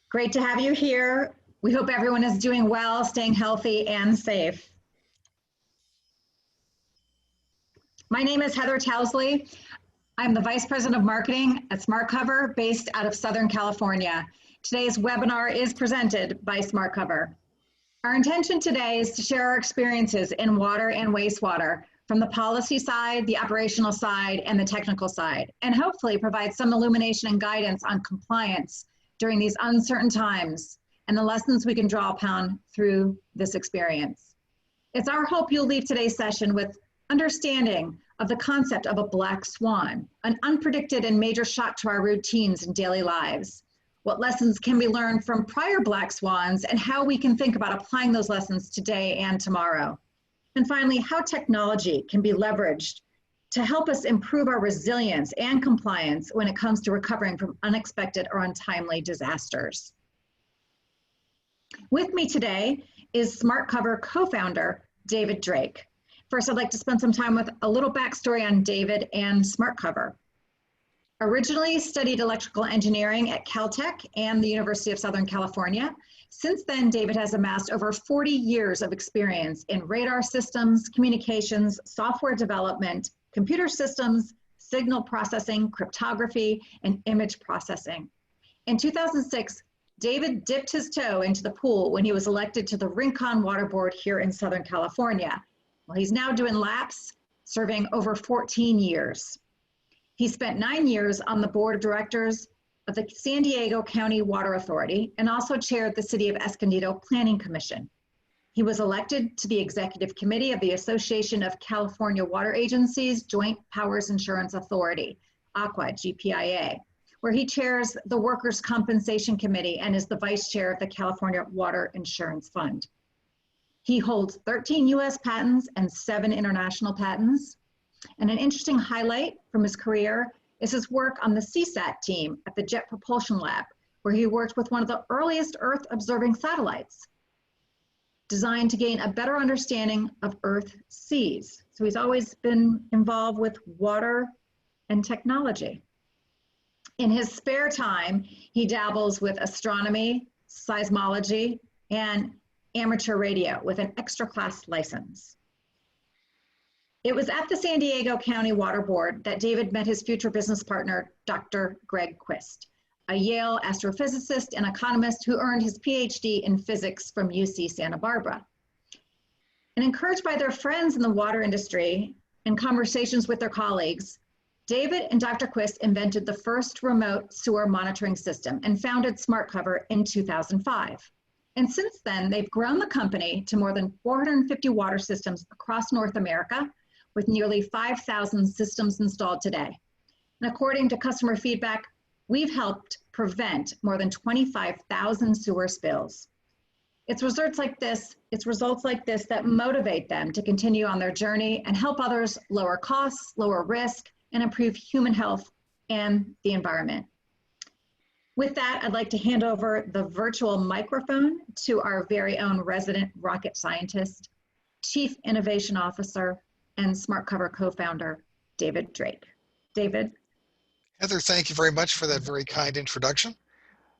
Great to have you here. We hope everyone is doing well, staying healthy and safe. My name is Heather Towsley. I'm the Vice President of Marketing at SmartCover, based out of Southern California. Today's webinar is presented by SmartCover. Our intention today is to share our experiences in water and wastewater from the policy side, the operational side, and the technical side, and hopefully provide some illumination and guidance on compliance during these uncertain times and the lessons we can draw upon through this experience. It's our hope you'll leave today's session with understanding of the concept of a black swan, an unpredicted and major shock to our routines and daily lives. What lessons can we learn from prior black swans and how we can think about applying those lessons today and tomorrow. And finally, how technology can be leveraged to help us improve our resilience and compliance when it comes to recovering from unexpected or untimely disasters. With me today is SmartCover co-founder, David Drake. First, I'd like to spend some time with a little backstory on David and SmartCover. Originally studied electrical engineering at Caltech and the University of Southern California. Since then, David has amassed over 40 years of experience in radar systems, communications, software development, computer systems, signal processing, cryptography, and image processing. In 2006, David dipped his toe into the pool when he was elected to the Rincon Water Board here in Southern California. Well, he's now doing laps, serving over 14 years. He spent 9 years on the board of directors of the San Diego County Water Authority and also chaired the City of Escondido Planning Commission. He was elected to the Executive Committee of the Association of California Water Agencies Joint Powers Insurance Authority, ACWA, GPIA, where he chairs the Workers' Compensation Committee and is the vice chair of the California Water Insurance Fund. He holds 13 US patents and 7 international patents. And an interesting highlight from his career is his work on the CSAT team at the Jet Propulsion Lab, where he worked with one of the earliest Earth-observing satellites, designed to gain a better understanding of Earth's seas. So he's always been involved with water and technology. In his spare time, he dabbles with astronomy, seismology, and amateur radio with an extra class license. It was at the San Diego County Water Board that David met his future business partner, Dr. Greg Quist, a Yale astrophysicist and economist who earned his PhD in physics from UC Santa Barbara. And encouraged by their friends in the water industry and conversations with their colleagues, David and Dr. Quist invented the first remote sewer monitoring system and founded SmartCover in 2005. And since then, they've grown the company to more than 450 water systems across North America, with nearly 5,000 systems installed today. And according to customer feedback, we've helped prevent more than 25,000 sewer spills. It's results like this that motivate them to continue on their journey and help others lower costs, lower risk, and improve human health and the environment. With that, I'd like to hand over the virtual microphone to our very own resident rocket scientist, Chief Innovation Officer, and SmartCover co-founder, David Drake. David. Heather, thank you very much for that very kind introduction.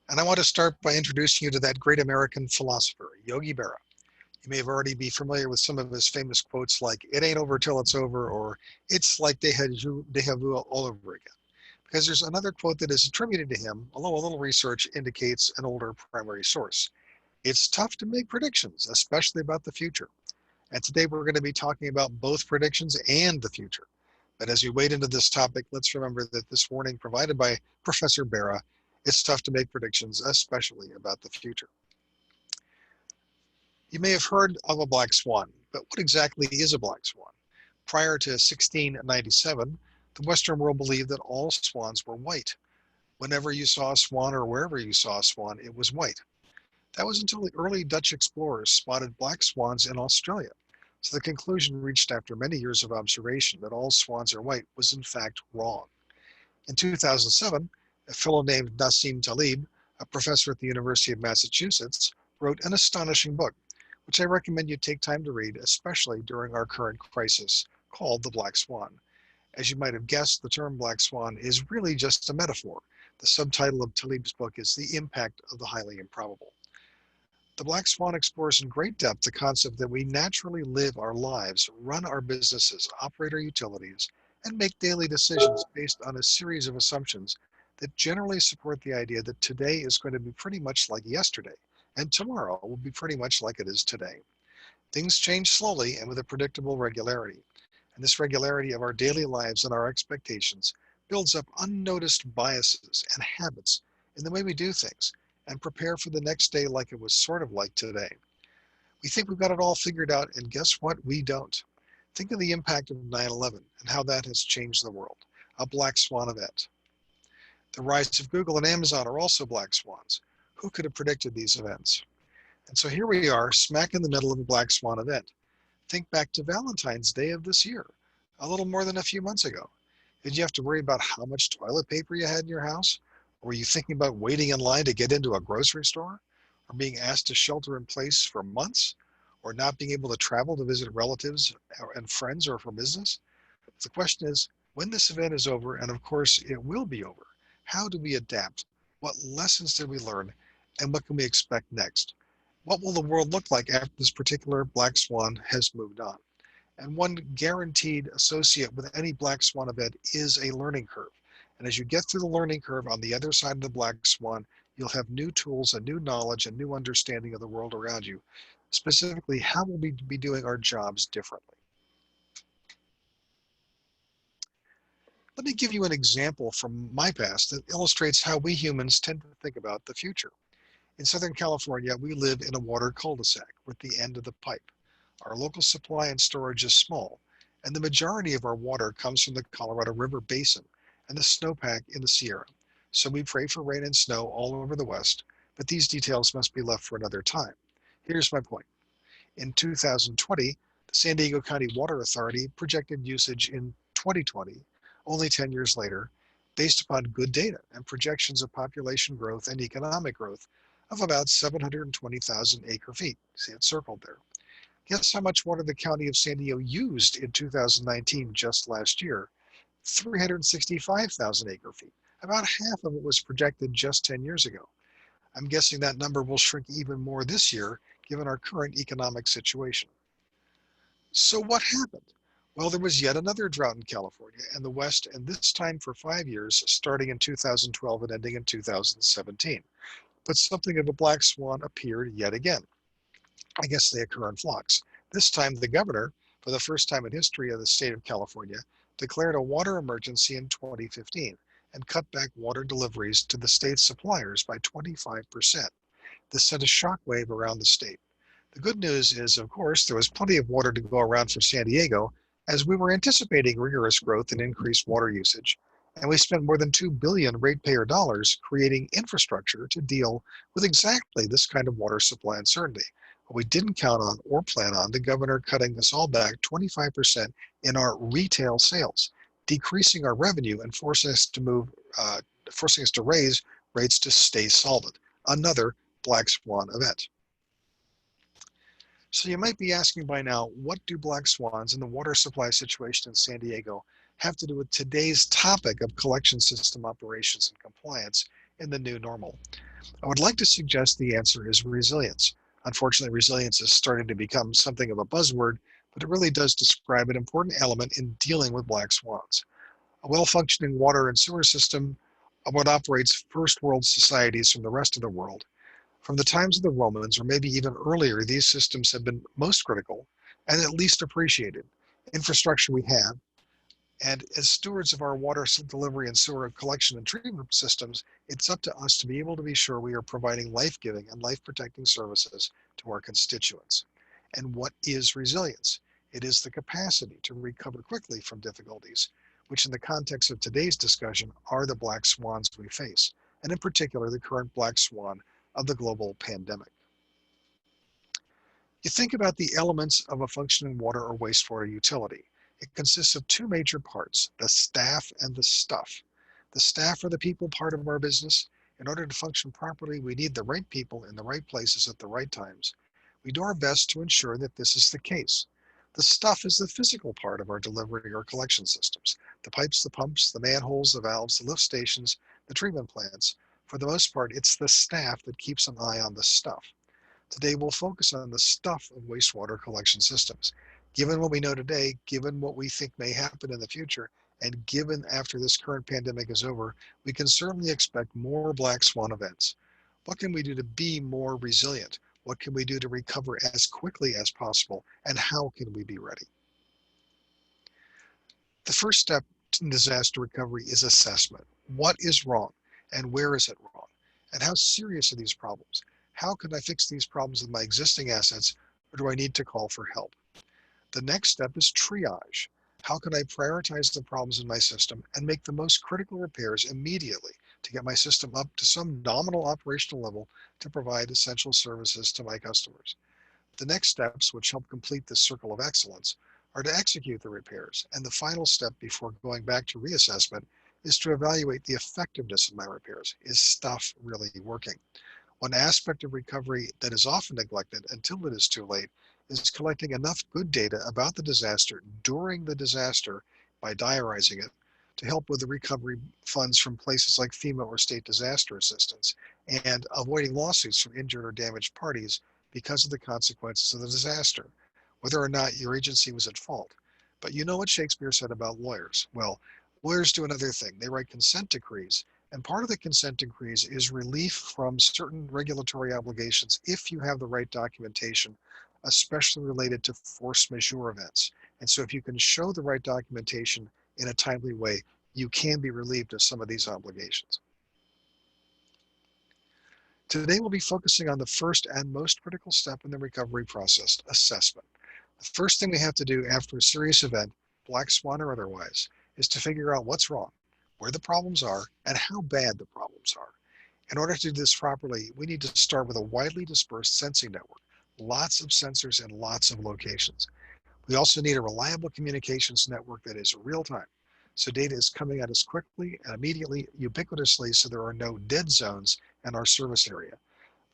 And I want to start by introducing you to that great American philosopher, Yogi Berra. You may have already be familiar with some of his famous quotes like, "It ain't over till it's over," or "It's like deja vu all over again." Because there's another quote that is attributed to him, although a little research indicates an older primary source. It's tough to make predictions, especially about the future. And today we're going to be talking about both predictions and the future. But as we wade into this topic, let's remember that this warning provided by Professor Berra, it's tough to make predictions, especially about the future. You may have heard of a black swan, but what exactly is a black swan? Prior to 1697, the Western world believed that all swans were white. Whenever you saw a swan or wherever you saw a swan, it was white. That was until the early Dutch explorers spotted black swans in Australia. So the conclusion reached after many years of observation that all swans are white was in fact wrong. In 2007, a fellow named Nassim Taleb, a professor at the University of Massachusetts, wrote an astonishing book, which I recommend you take time to read, especially during our current crisis, called The Black Swan. As you might have guessed, the term black swan is really just a metaphor The subtitle of Talib's book is The Impact of the Highly Improbable. The Black Swan explores in great depth the concept that we naturally live our lives, run our businesses, operate our utilities, and make daily decisions based on a series of assumptions that generally support the idea that today is going to be pretty much like yesterday, and tomorrow will be pretty much like it is today. Things change slowly and with a predictable regularity, and this regularity of our daily lives and our expectations builds up unnoticed biases and habits in the way we do things and prepare for the next day like it was sort of like today. We think we've got it all figured out, and guess what? We don't. Think of the impact of 9/11 and how that has changed the world. A black swan event. The rise of Google and Amazon are also black swans. Who could have predicted these events? And so here we are, smack in the middle of a black swan event. Think back to Valentine's Day of this year, a little more than a few months ago. Did you have to worry about how much toilet paper you had in your house? Or were you thinking about waiting in line to get into a grocery store? Or being asked to shelter in place for months? Or not being able to travel to visit relatives and friends or for business? The question is, when this event is over, and of course it will be over, how do we adapt? What lessons did we learn? And what can we expect next? What will the world look like after this particular black swan has moved on? And one guaranteed associate with any black swan event is a learning curve. And as you get through the learning curve on the other side of the black swan, you'll have new tools and new knowledge and new understanding of the world around you. Specifically, how will we be doing our jobs differently? Let me give you an example from my past that illustrates how we humans tend to think about the future. In Southern California, we live in a water cul-de-sac with the end of the pipe. Our local supply and storage is small, and the majority of our water comes from the Colorado River Basin and the snowpack in the Sierra. So we pray for rain and snow all over the West, but these details must be left for another time. Here's my point. In 2020, the San Diego County Water Authority projected usage in 2020, only 10 years later, based upon good data and projections of population growth and economic growth of about 720,000 acre feet. See it circled there. Guess how much water the county of San Diego used in 2019, just last year? 365,000 acre feet. About half of it was projected just 10 years ago. I'm guessing that number will shrink even more this year, given our current economic situation. So what happened? Well, there was yet another drought in California and the West, and this time for 5 years, starting in 2012 and ending in 2017. But something of a black swan appeared yet again. I guess they occur in flocks. This time, the governor, for the first time in history of the state of California, declared a water emergency in 2015 and cut back water deliveries to the state's suppliers by 25%. This sent a shockwave around the state. The good news is, of course, there was plenty of water to go around for San Diego, as we were anticipating rigorous growth and increased water usage, and we spent more than $2 billion ratepayer dollars creating infrastructure to deal with exactly this kind of water supply uncertainty. What we didn't count on or plan on, the governor cutting us all back 25% in our retail sales, decreasing our revenue and forcing us to raise rates to stay solvent. Another black swan event. So you might be asking by now, what do black swans and the water supply situation in San Diego have to do with today's topic of collection system operations and compliance in the new normal? I would like to suggest the answer is resilience. Unfortunately, resilience is starting to become something of a buzzword, but it really does describe an important element in dealing with black swans. A well-functioning water and sewer system are what operates first world societies from the rest of the world. From the times of the Romans, or maybe even earlier, these systems have been most critical and at least appreciated. Infrastructure we have, and as stewards of our water delivery and sewer collection and treatment systems, it's up to us to be able to be sure we are providing life-giving and life-protecting services to our constituents. And what is resilience? It is the capacity to recover quickly from difficulties, which in the context of today's discussion are the black swans we face, and in particular, the current black swan of the global pandemic. You think about the elements of a functioning water or wastewater utility. It consists of two major parts, the staff and the stuff. The staff are the people part of our business. In order to function properly, we need the right people in the right places at the right times. We do our best to ensure that this is the case. The stuff is the physical part of our delivery or collection systems. The pipes, the pumps, the manholes, the valves, the lift stations, the treatment plants. For the most part, it's the staff that keeps an eye on the stuff. Today, we'll focus on the stuff of wastewater collection systems. Given what we know today, given what we think may happen in the future, and given after this current pandemic is over, we can certainly expect more black swan events. What can we do to be more resilient? What can we do to recover as quickly as possible? And how can we be ready? The first step in disaster recovery is assessment. What is wrong and where is it wrong? And how serious are these problems? How can I fix these problems with my existing assets, or do I need to call for help? The next step is triage. How can I prioritize the problems in my system and make the most critical repairs immediately to get my system up to some nominal operational level to provide essential services to my customers? The next steps, which help complete this circle of excellence, are to execute the repairs. And the final step before going back to reassessment is to evaluate the effectiveness of my repairs. Is stuff really working? One aspect of recovery that is often neglected until it is too late is collecting enough good data about the disaster during the disaster by diarizing it to help with the recovery funds from places like FEMA or state disaster assistance and avoiding lawsuits from injured or damaged parties because of the consequences of the disaster, whether or not your agency was at fault. But you know what Shakespeare said about lawyers? Well, lawyers do another thing. They write consent decrees, and part of the consent decrees is relief from certain regulatory obligations if you have the right documentation, especially related to force majeure events. And so if you can show the right documentation in a timely way, you can be relieved of some of these obligations. Today, we'll be focusing on the first and most critical step in the recovery process, assessment. The first thing we have to do after a serious event, black swan or otherwise, is to figure out what's wrong, where the problems are, and how bad the problems are. In order to do this properly, we need to start with a widely dispersed sensing network, lots of sensors in lots of locations. We also need a reliable communications network that is real time. So data is coming at us quickly and immediately, ubiquitously, so there are no dead zones in our service area.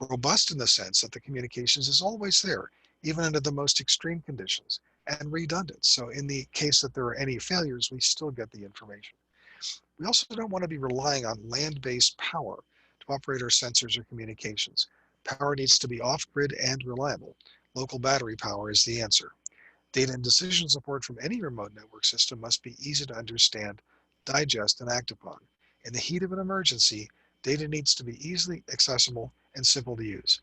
Robust in the sense that the communications is always there, even under the most extreme conditions, and redundant. So in the case that there are any failures, we still get the information. We also don't want to be relying on land-based power to operate our sensors or communications. Power needs to be off-grid and reliable. Local battery power is the answer. Data and decision support from any remote network system must be easy to understand, digest, and act upon. In the heat of an emergency, data needs to be easily accessible and simple to use.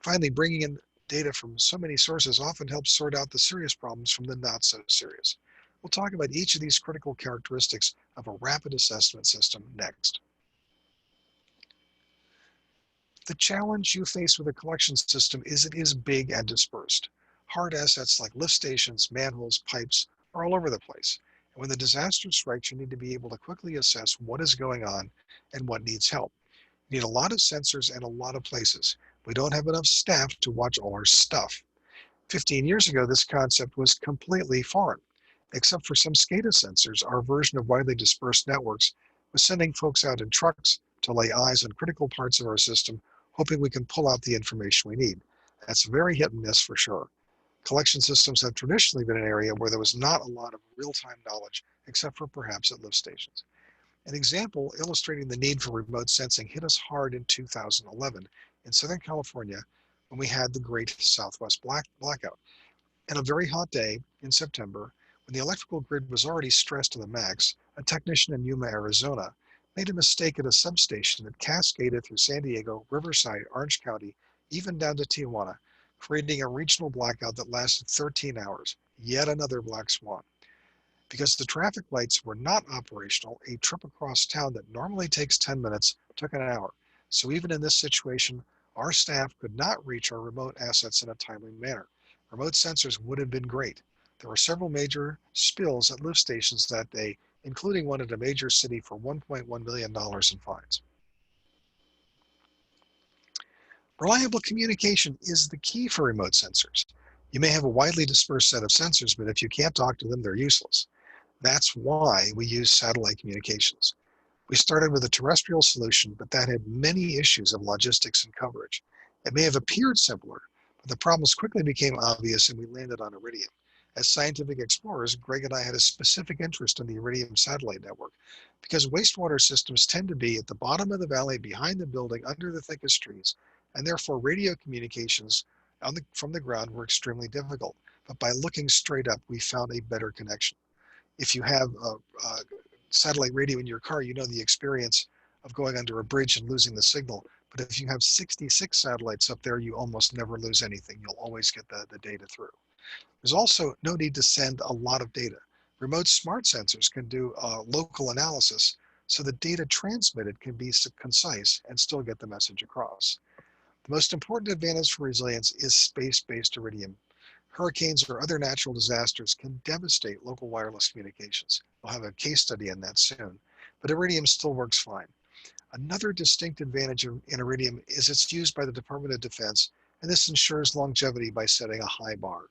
Finally, bringing in data from so many sources often helps sort out the serious problems from the not so serious. We'll talk about each of these critical characteristics of a rapid assessment system next. The challenge you face with a collection system is it is big and dispersed. Hard assets like lift stations, manholes, pipes are all over the place. And when the disaster strikes, you need to be able to quickly assess what is going on and what needs help. You need a lot of sensors and a lot of places. We don't have enough staff to watch all our stuff. 15 years ago, this concept was completely foreign. Except for some SCADA sensors, our version of widely dispersed networks was sending folks out in trucks to lay eyes on critical parts of our system, hoping we can pull out the information we need. That's very hit and miss for sure. Collection systems have traditionally been an area where there was not a lot of real-time knowledge, except for perhaps at lift stations. An example illustrating the need for remote sensing hit us hard in 2011 in Southern California when we had the Great Southwest Blackout. And a very hot day in September, when the electrical grid was already stressed to the max, a technician in Yuma, Arizona, made a mistake at a substation that cascaded through San Diego, Riverside, Orange County, even down to Tijuana, creating a regional blackout that lasted 13 hours. Yet another black swan. Because the traffic lights were not operational, a trip across town that normally takes 10 minutes took an hour. So even in this situation, our staff could not reach our remote assets in a timely manner. Remote sensors would have been great. There were several major spills at lift stations that day, including one at a major city for $1.1 million in fines. Reliable communication is the key for remote sensors. You may have a widely dispersed set of sensors, but if you can't talk to them, they're useless. That's why we use satellite communications. We started with a terrestrial solution, but that had many issues of logistics and coverage. It may have appeared simpler, but the problems quickly became obvious and we landed on Iridium. As scientific explorers, Greg and I had a specific interest in the Iridium satellite network because wastewater systems tend to be at the bottom of the valley, behind the building, under the thickest trees, and therefore radio communications from the ground were extremely difficult. But by looking straight up, we found a better connection. If you have a satellite radio in your car, you know the experience of going under a bridge and losing the signal. But if you have 66 satellites up there, you almost never lose anything. You'll always get the data through. There's also no need to send a lot of data. Remote smart sensors can do local analysis, so the data transmitted can be concise and still get the message across. The most important advantage for resilience is space-based Iridium. Hurricanes or other natural disasters can devastate local wireless communications. We'll have a case study on that soon, but Iridium still works fine. Another distinct advantage in Iridium is it's used by the Department of Defense, and this ensures longevity by setting a high bar.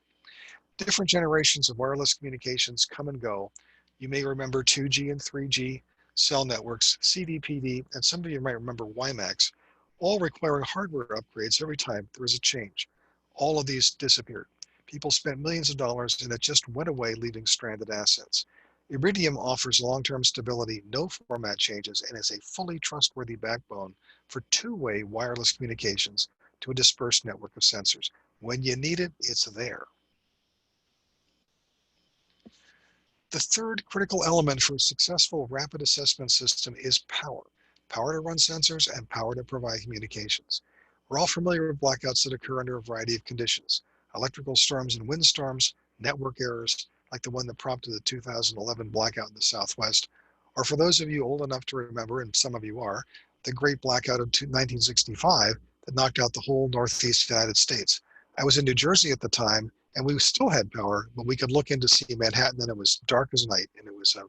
Different generations of wireless communications come and go. You may remember 2G and 3G cell networks, CDPD, and some of you might remember WiMAX, all requiring hardware upgrades every time there was a change. All of these disappeared. People spent millions of dollars and it just went away, leaving stranded assets. Iridium offers long-term stability, no format changes, and is a fully trustworthy backbone for two-way wireless communications to a dispersed network of sensors. When you need it, it's there. The third critical element for a successful rapid assessment system is power. Power to run sensors and power to provide communications. We're all familiar with blackouts that occur under a variety of conditions. Electrical storms and windstorms, network errors, like the one that prompted the 2011 blackout in the Southwest, or for those of you old enough to remember, and some of you are, the great blackout of 1965 that knocked out the whole Northeast United States. I was in New Jersey at the time, and we still had power, but we could look in to see Manhattan, and it was dark as night, and it was a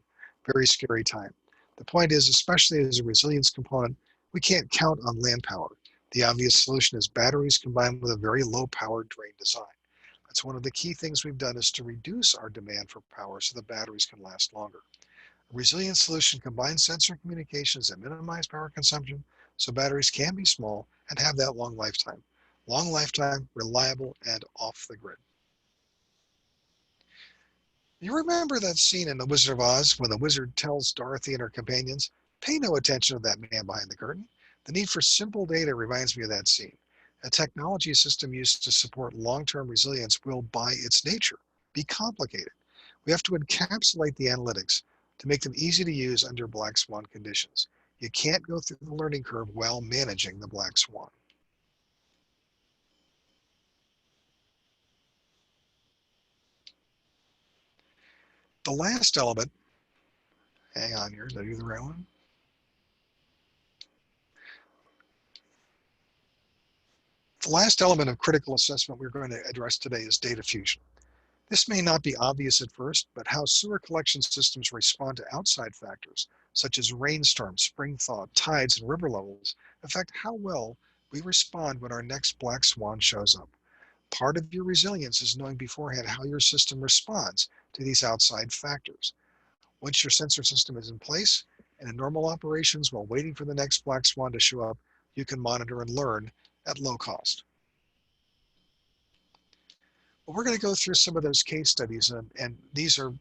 very scary time. The point is, especially as a resilience component, we can't count on land power. The obvious solution is batteries combined with a very low power drain design. That's one of the key things we've done, is to reduce our demand for power so the batteries can last longer. A resilient solution combines sensor communications and minimize power consumption so batteries can be small and have that long lifetime. Long lifetime, reliable, and off the grid. You remember that scene in The Wizard of Oz when the wizard tells Dorothy and her companions, pay no attention to that man behind the curtain? The need for simple data reminds me of that scene. A technology system used to support long-term resilience will, by its nature, be complicated. We have to encapsulate the analytics to make them easy to use under Black Swan conditions. You can't go through the learning curve while managing the Black Swan. The last element, hang on here, did I do the right one? The last element of critical assessment we're going to address today is data fusion. This may not be obvious at first, but how sewer collection systems respond to outside factors, such as rainstorms, spring thaw, tides, and river levels, affect how well we respond when our next black swan shows up. Part of your resilience is knowing beforehand how your system responds to these outside factors. Once your sensor system is in place and in normal operations while waiting for the next black swan to show up, you can monitor and learn at low cost. Well, we're going to go through some of those case studies, and these are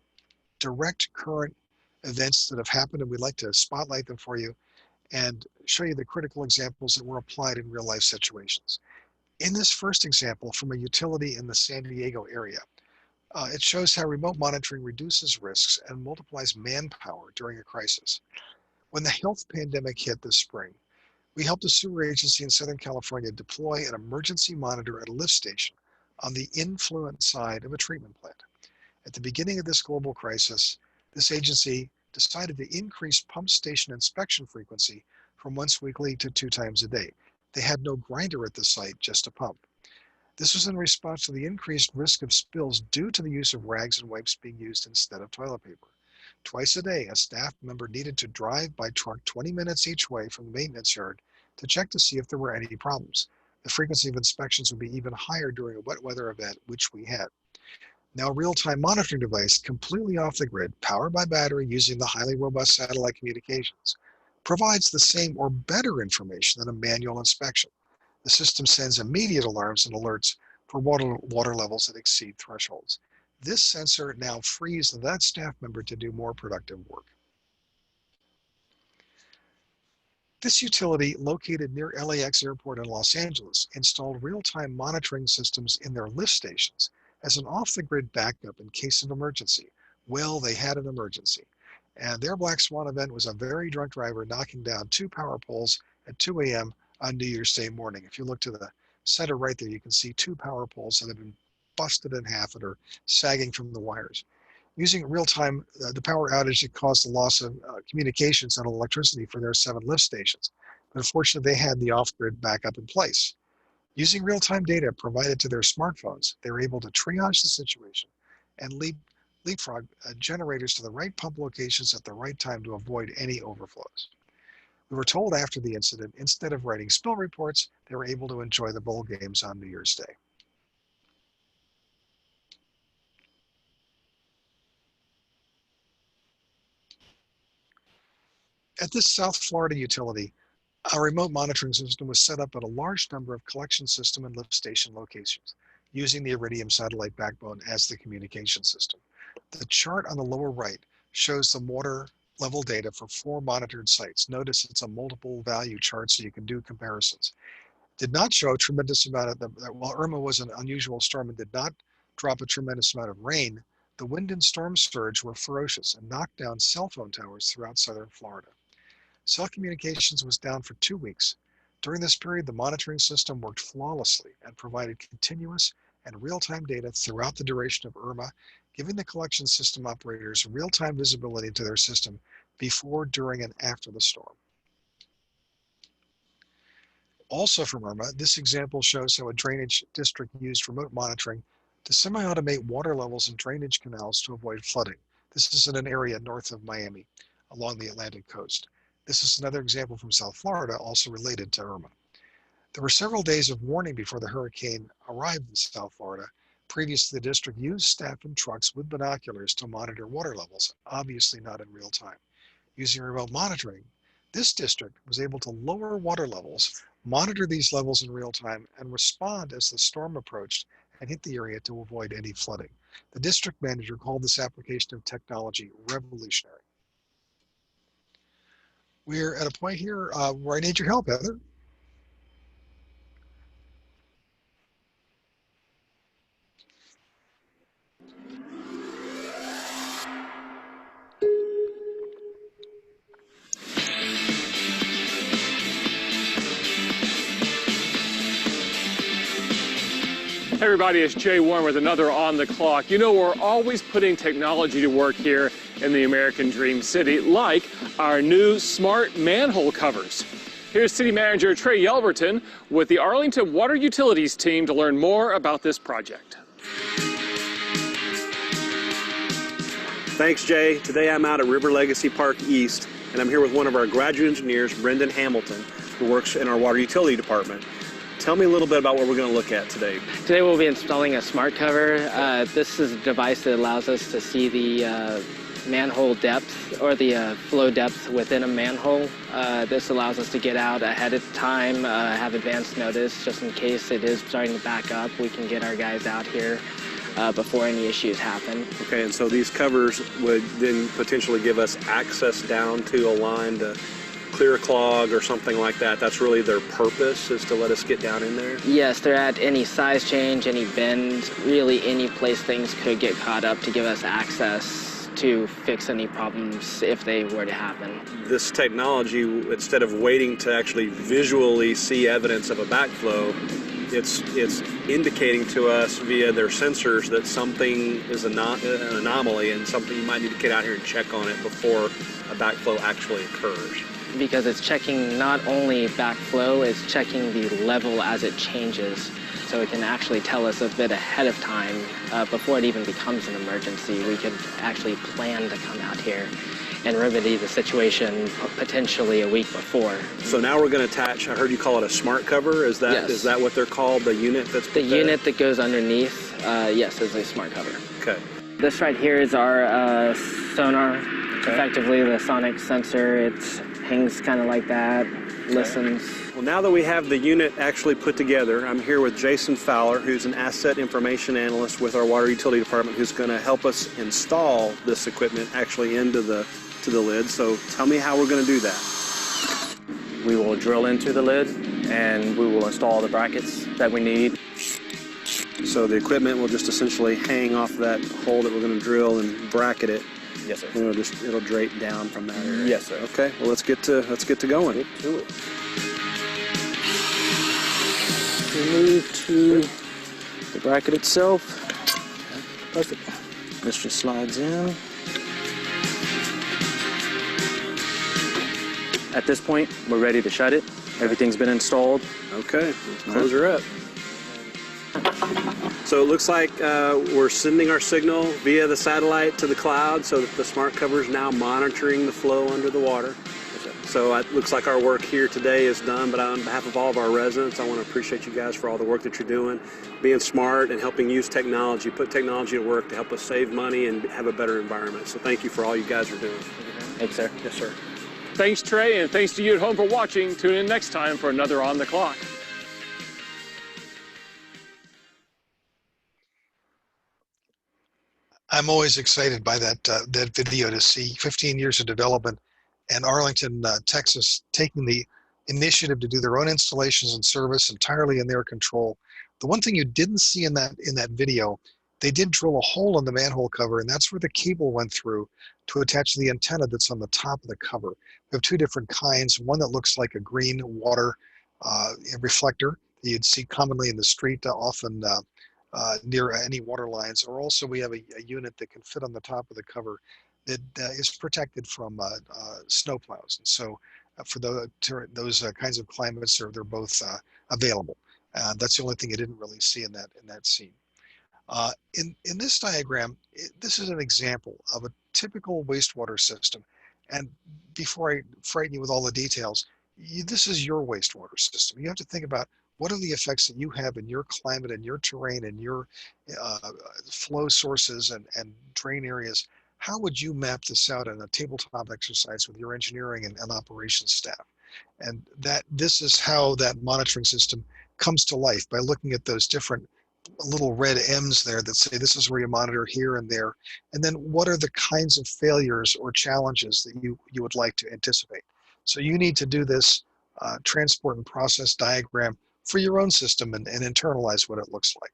direct current events that have happened, and we'd like to spotlight them for you and show you the critical examples that were applied in real life situations. In this first example from a utility in the San Diego area, it shows how remote monitoring reduces risks and multiplies manpower during a crisis. When the health pandemic hit this spring, we helped a sewer agency in Southern California deploy an emergency monitor at a lift station on the influent side of a treatment plant. At the beginning of this global crisis, this agency decided to increase pump station inspection frequency from once weekly to 2 times a day. They had no grinder at the site, just a pump. This was in response to the increased risk of spills due to the use of rags and wipes being used instead of toilet paper. Twice a day, a staff member needed to drive by truck 20 minutes each way from the maintenance yard to check to see if there were any problems. The frequency of inspections would be even higher during a wet weather event, which we had. Now, a real-time monitoring device completely off the grid, powered by battery using the highly robust satellite communications, provides the same or better information than a manual inspection. The system sends immediate alarms and alerts for water levels that exceed thresholds. This sensor now frees that staff member to do more productive work. This utility, located near LAX Airport in Los Angeles, installed real-time monitoring systems in their lift stations as an off-the-grid backup in case of emergency. Well, they had an emergency. And their Black Swan event was a very drunk driver knocking down 2 power poles at 2 a.m. on New Year's Day morning. If you look to the center right there, you can see 2 power poles that have been busted in half and are sagging from the wires. Using real-time, the power outage that caused the loss of communications and electricity for their 7 lift stations. But unfortunately, they had the off-grid backup in place. Using real-time data provided to their smartphones, they were able to triage the situation and leapfrog generators to the right pump locations at the right time to avoid any overflows. We were told after the incident, instead of writing spill reports, they were able to enjoy the bowl games on New Year's Day. At this South Florida utility, a remote monitoring system was set up at a large number of collection system and lift station locations, using the Iridium satellite backbone as the communication system. The chart on the lower right shows the water level data for 4 monitored sites. Notice it's a multiple value chart so you can do comparisons. Did not show a tremendous amount of while Irma was an unusual storm and did not drop a tremendous amount of rain, the wind and storm surge were ferocious and knocked down cell phone towers throughout southern Florida. Cell communications was down for 2 weeks. During this period, the monitoring system worked flawlessly and provided continuous and real-time data throughout the duration of Irma, giving the collection system operators real-time visibility into their system before, during, and after the storm. Also from Irma, this example shows how a drainage district used remote monitoring to semi-automate water levels in drainage canals to avoid flooding. This is in an area north of Miami, along the Atlantic coast. This is another example from South Florida, also related to Irma. There were several days of warning before the hurricane arrived in South Florida. Previously, the district used staff and trucks with binoculars to monitor water levels, obviously not in real time. Using remote monitoring, this district was able to lower water levels, monitor these levels in real time, and respond as the storm approached and hit the area to avoid any flooding. The district manager called this application of technology revolutionary. We're at a point here where I need your help, Heather. Hey everybody, it's Jay Warren with another On the Clock. You know, we're always putting technology to work here in the American Dream City, like our new smart manhole covers. Here's City Manager Trey Yelverton with the Arlington Water Utilities team to learn more about this project. Thanks, Jay. Today I'm out at River Legacy Park East, and I'm here with one of our graduate engineers, Brendan Hamilton, who works in our water utility department. Tell me a little bit about what we're going to look at today. Today we'll be installing a smart cover. This is a device that allows us to see the manhole depth or the flow depth within a manhole. This allows us to get out ahead of time, have advance notice just in case it is starting to back up. We can get our guys out here before any issues happen. Okay, and so these covers would then potentially give us access down to a line to clear a clog or something like that. That's really their purpose, is to let us get down in there? Yes, they're at any size change, any bend, really any place things could get caught up to give us access to fix any problems if they were to happen. This technology, instead of waiting to actually visually see evidence of a backflow, it's indicating to us via their sensors that something is an anomaly and something you might need to get out here and check on it before a backflow actually occurs. Because it's checking not only backflow, it's checking the level as it changes. So it can actually tell us a bit ahead of time before it even becomes an emergency. We could actually plan to come out here and remedy the situation potentially a week before. So now we're going to attach, I heard you call it a smart cover. Is that, yes. Is that what they're called, the unit that's put The there? unit that goes underneath, yes, is a smart cover. Okay. This right here is our sonar, Okay. effectively the sonic sensor. It's hangs kind of like that, listens. Well, now that we have the unit actually put together, I'm here with Jason Fowler, who's an asset information analyst with our water utility department, who's going to help us install this equipment actually into the lid. So tell me how we're going to do that. We will drill into the lid and we will install the brackets that we need. So the equipment will just essentially hang off that hole that we're going to drill and bracket it. Yes, sir. And it'll drape down from that area. Yes, sir. Okay. Well, let's get to going. Get to it. We move to the bracket itself. Perfect. This just slides in. At this point, we're ready to shut it. Everything's been installed. Okay. Let's close her up. So it looks like we're sending our signal via the satellite to the cloud so that the smart cover is now monitoring the flow under the water. So it looks like our work here today is done, but on behalf of all of our residents, I want to appreciate you guys for all the work that you're doing, being smart and helping use technology, put technology to work to help us save money and have a better environment. So thank you for all you guys are doing. Thank you, sir. Yes, sir. Thanks, Trey, and thanks to you at home for watching. Tune in next time for another On the Clock. I'm always excited by that video to see 15 years of development and Arlington, Texas, taking the initiative to do their own installations and service entirely in their control. The one thing you didn't see in that video, they did drill a hole in the manhole cover, and that's where the cable went through to attach the antenna that's on the top of the cover. We have two different kinds, one that looks like a green water reflector that you'd see commonly in the street, often near any water lines, or also we have a unit that can fit on the top of the cover that is protected from snow plows. And so for those kinds of climates, they're both available. That's the only thing you didn't really see in that scene. In this diagram, this is an example of a typical wastewater system. And before I frighten you with all the details, this is your wastewater system. You have to think about what are the effects that you have in your climate and your terrain and your flow sources and drain areas. How would you map this out in a tabletop exercise with your engineering and operations staff? And this is how that monitoring system comes to life, by looking at those different little red M's there that say this is where you monitor here and there. And then what are the kinds of failures or challenges that you would like to anticipate? So you need to do this transport and process diagram for your own system and internalize what it looks like.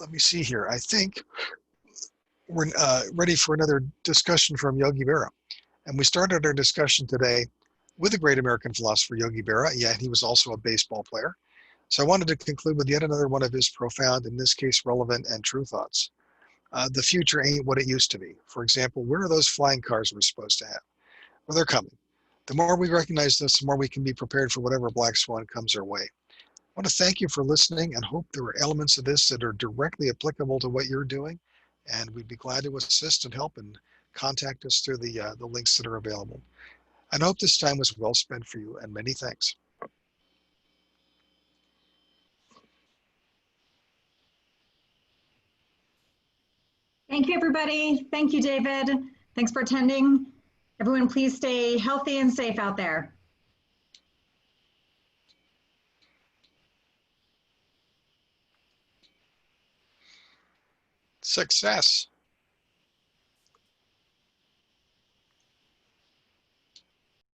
Let me see here. I think we're ready for another discussion from Yogi Berra. And we started our discussion today with the great American philosopher Yogi Berra. Yeah, he was also a baseball player. So I wanted to conclude with yet another one of his profound, in this case, relevant and true thoughts. The future ain't what it used to be. For example, where are those flying cars we're supposed to have? Well, they're coming. The more we recognize this, the more we can be prepared for whatever black swan comes our way. I want to thank you for listening and hope there are elements of this that are directly applicable to what you're doing. And we'd be glad to assist and help, and contact us through the links that are available. I hope this time was well spent for you, and many thanks. Thank you, everybody. Thank you, David. Thanks for attending. Everyone, please stay healthy and safe out there. Success.